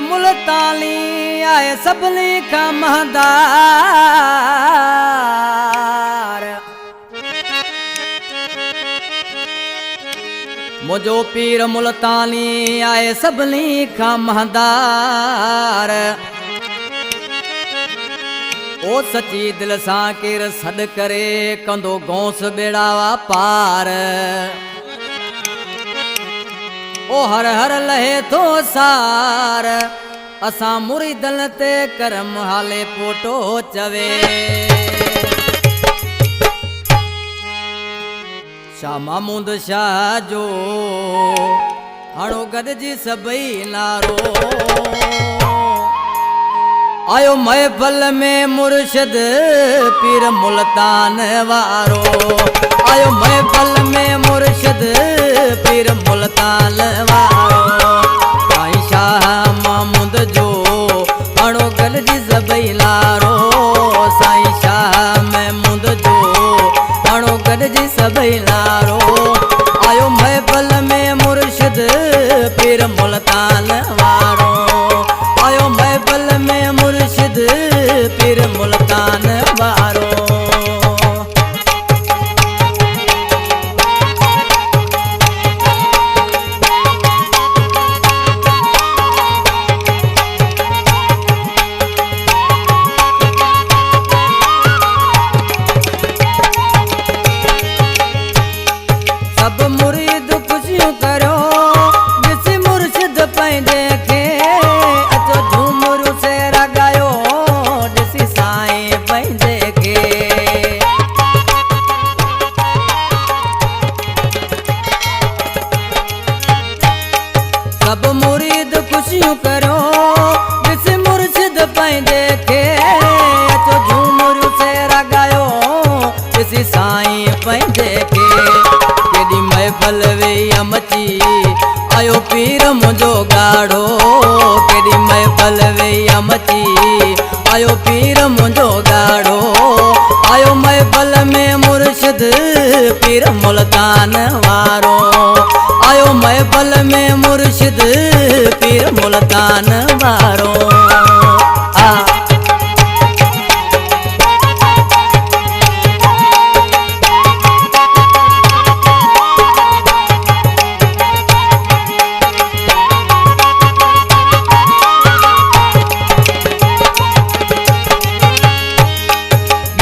मुल्तानी आए सबनी का महदार। मुझो पीर मुल्तानी आए सबनी का महदार। ओ सची दिल सां केर सॾ करे कंदो गौस बेड़ावा पार। ओ हर हर लहे तो सार असां मुरीदन ते करम हाले पोटो चवे। शाह महमूद शाह जो हाणो गॾिजी सभई नारो। आयो महफल में मुर्शिद पीर मुल्तान वारो। आयो महफल में मुर्शिद पीर मुल्तान वारो। साईं शाह महमूद जो हाणो गॾिजी सभई नारो। साईं शाह महमूद जो हाणो गॾिजी सभई नारो। आयो महफल में मुर्शिद पीर मुल्तान वारो। आयो महफल में मुर्शिद पीर मुल्तान वारो। सब मुरीद खुशियों करो ॾिसी मुर्शिद पंहिंजे खे। अचो झूमरू से रगायो ॾिसी साईं पंहिंजे खे। सब मुरीद खुशियों करो ॾिसी मुर्शिद पंहिंजे खे। अचो झूमरू से रगायो ॾिसी साईं पंहिंजे खे। केॾी महफल वेई मची आयो पीर मुंहिंजो गाढ़ो। केॾी महफल वेई मची आयो पीर मुंहिंजो गाढ़ो। आयो महफल में मुर्शिद पीर मुल्तान वारो। आयो महफल में मुर्शिद पीर मुल्तान वारो।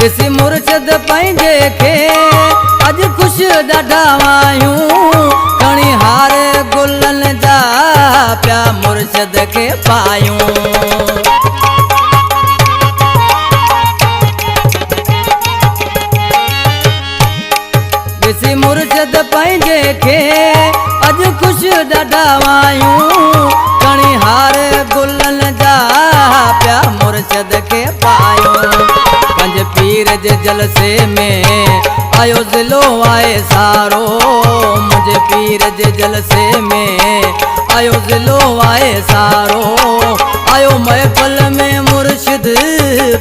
ॾिसी मुर्शिद पंहिंजे खे अॼु ख़ुशि ॾाढा आहियूं। खणी हार गुलनि जा पिया मुर्शिद खे पायूं। ॾिसी मुर्शिद पंहिंजे खे अॼु ख़ुशि ॾाढा आहियूं। खणी हार गुलनि जा पिया मुर्शिद खे पायूं। पंज पीर जे जलसे में आयो ज़िलो आहे सारो। मुंहिंजे पीर जे जलसे में आयो ज़िलो आहे सारो। आयो महफल में मुर्शिद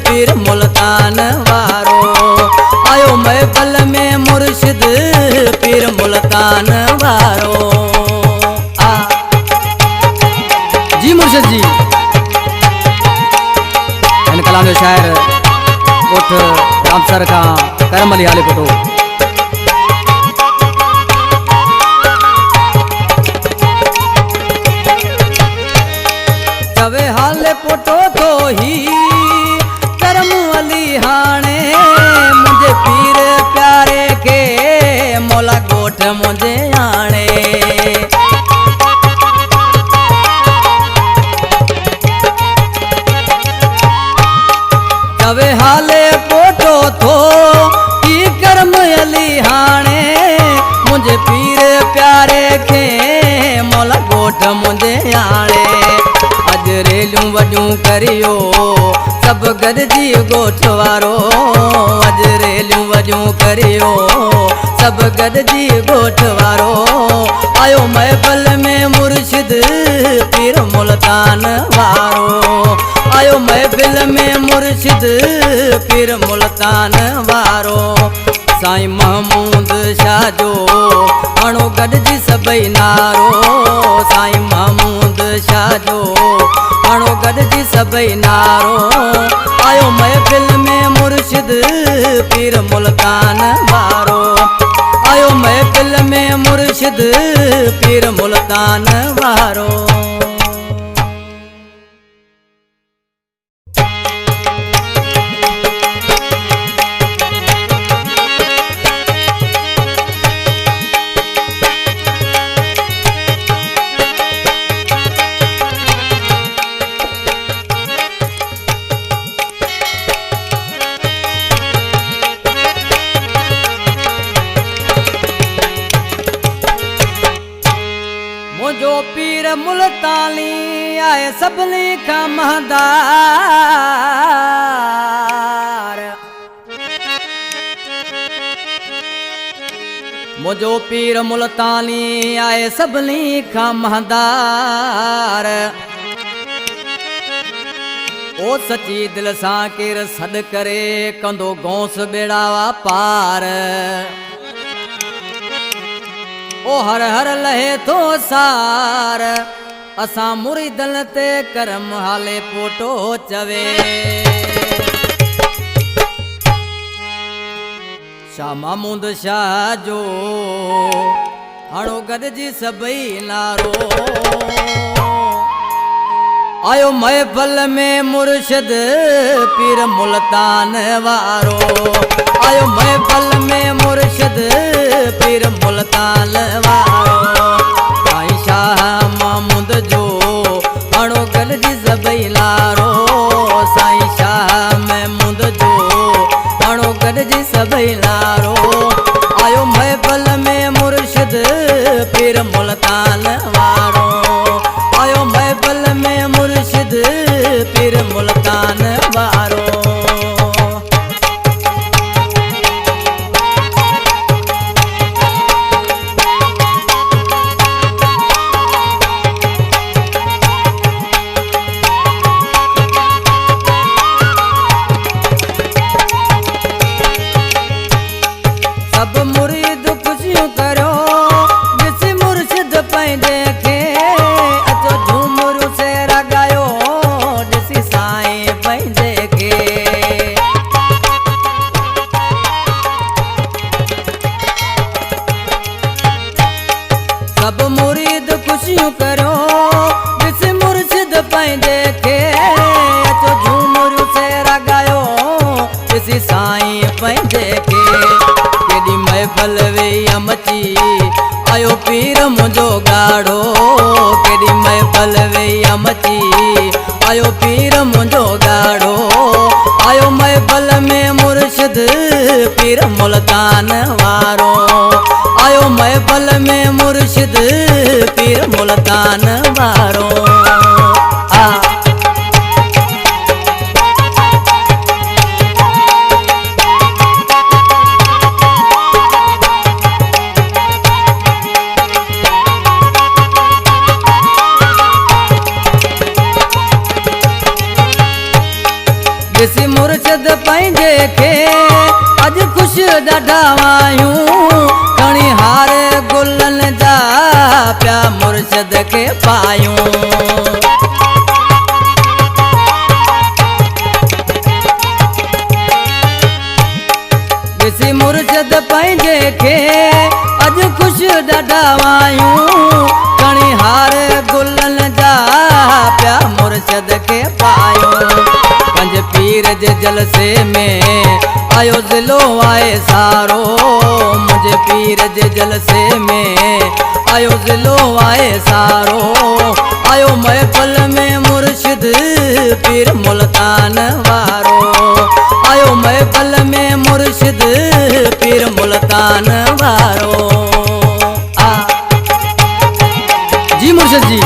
पीर मुल्तान वारो। आयो महफल में मुर्शिद पीर मुल्तान वारो। जी मुर्शिद जी इन कलाम जो शायर कोठ रामसर का करम अली हाले पोटो। चवे हाले पोटो तो ही करम अली हाणे। मुझे पीर प्यारे के मौला गोठ मुझे आणे। चवे हाले पोटो थो की करम अली हाणे। मुझे पीर प्यारे खे मौला गोठ मुझे आणे। अज रेलियूं वॾियूं करियो सब गॾिजी गोठ वारो। अज रेलियूं वॾियूं करियो सब गॾिजी गोठ वारो। आयो महफल में मुर्शिद पीर मुल्तान वारो। आयो महफिल में मुर्शिद पीर मुल्तान वारो। साईं महमूद शाह जो हाणो गॾिजी सभई नारो। साईं महमूद शाह जो हणो गॾिजी सभई नारो आयो महफ़िल में मुर्शिद पीर मुल्तान वारो आयो महफ़िल में मुर्शिद पीर मुल्तान वारो। मुझो पीर मुल्तानी आए सभिनी खां महदार मुझो पीर मुल्तानी आए सभिनी खां महदार ओ सची दिल सां केर सॾ करे कंदो गौस बेड़ावा पार ओ हर हर लहे तो सार असां मुरीदन ते करम हाले पोटो चवे शाह महमूद शाह जो हणो गॾिजी सभई नारो आयो महफ़िल में मुर्शिद पीर मुल्तान वारो आयो महफ़िल में मुर्शिद पीर मुल्तान वारो साईं शाह महमूद जो हणो गॾिजी सभई नारो साईं शाह महमूद जो हणो गॾिजी सभई नारो आयो महफ़िल में मुर्शिद पीर मुल्तान वारो आयो महफ़िल में मुर्शिद पीर मुल्तान वारो। सब मुरीद खुशियूं करो ॾिसी मुर्शिद पंहिंजे खे अचो झूमरू से रगायो ॾिसी साईं पंहिंजे खे सब मुरीद खुशियूं करो ॾिसी मुर्शिद पंहिंजे खे अचो झूमरू से रगायो ॾिसी साईं पंहिंजे खे केॾी महफ़िल वेई मची आयो पीर मुंहिंजो गाढ़ो केॾी महफ़िल वेई मची आयो पीर मुंहिंजो गाढ़ो आयो महफ़िल में मुर्शिद पीर मुल्तान वारो आयो महफ़िल में मुर्शिद पीर मुल्तान वारो। ॾिसी मुर्शिद पंहिंजे खे अॼु ख़ुशि ॾाढा आहियूं खणी हार गुलनि जा पिया मुर्शिद खे पायूं ॾिसी मुर्शिद पंहिंजे खे अॼु ख़ुशि ॾाढा आहियूं खणी हार गुलनि जा पिया मुर्शिद खे पायूं पंज पीर जे जलसे में आयो ज़िलो आहे सारो मुंहिंजे पीर जे जलसे में आयो ज़िलो आहे सारो आयो महफ़िल में मुर्शिद पीर मुल्तान वारो आयो महफ़िल में मुर्शिद पीर मुल्तान वारो। जी मुर्शिद जी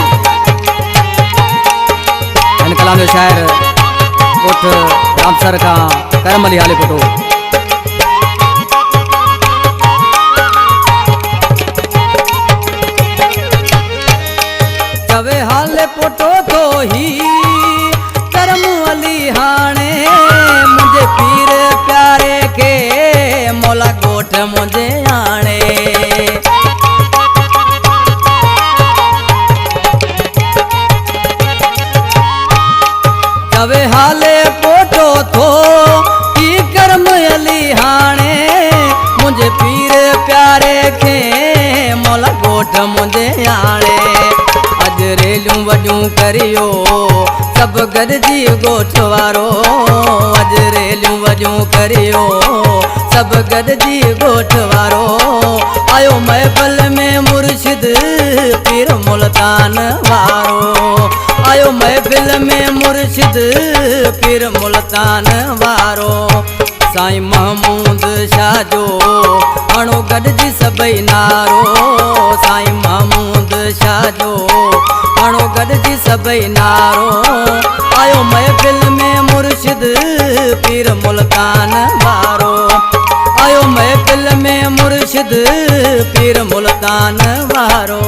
हिन कलाम जो शाइर उठ रामसर का करम अली हाले पोटो चवे हाले पोटो तो ही करम अली हाणे मुझे पीर प्यारे के मौला गोठ मुझे आणे वॾियूं करियो सभु गॾिजी ॻोठ वारो अॼु रेलियूं वॾियूं करियो सभु गॾिजी ॻोठ वारो आयो महफ़िल में मुर्शिद पीर मुल्तान वारो आयो महफ़िल में मुर्शिद पीर मुल्तान वारो साईं महमूद शाह जो हणो गॾिजी सभई नारो साईं महमूद शाह जो हणो गॾिजी सभई नारो आयो महफ़िल में मुर्शिद पीर मुल्तान वारो आयो महफ़िल में मुर्शिद पीर मुल्तान वारो।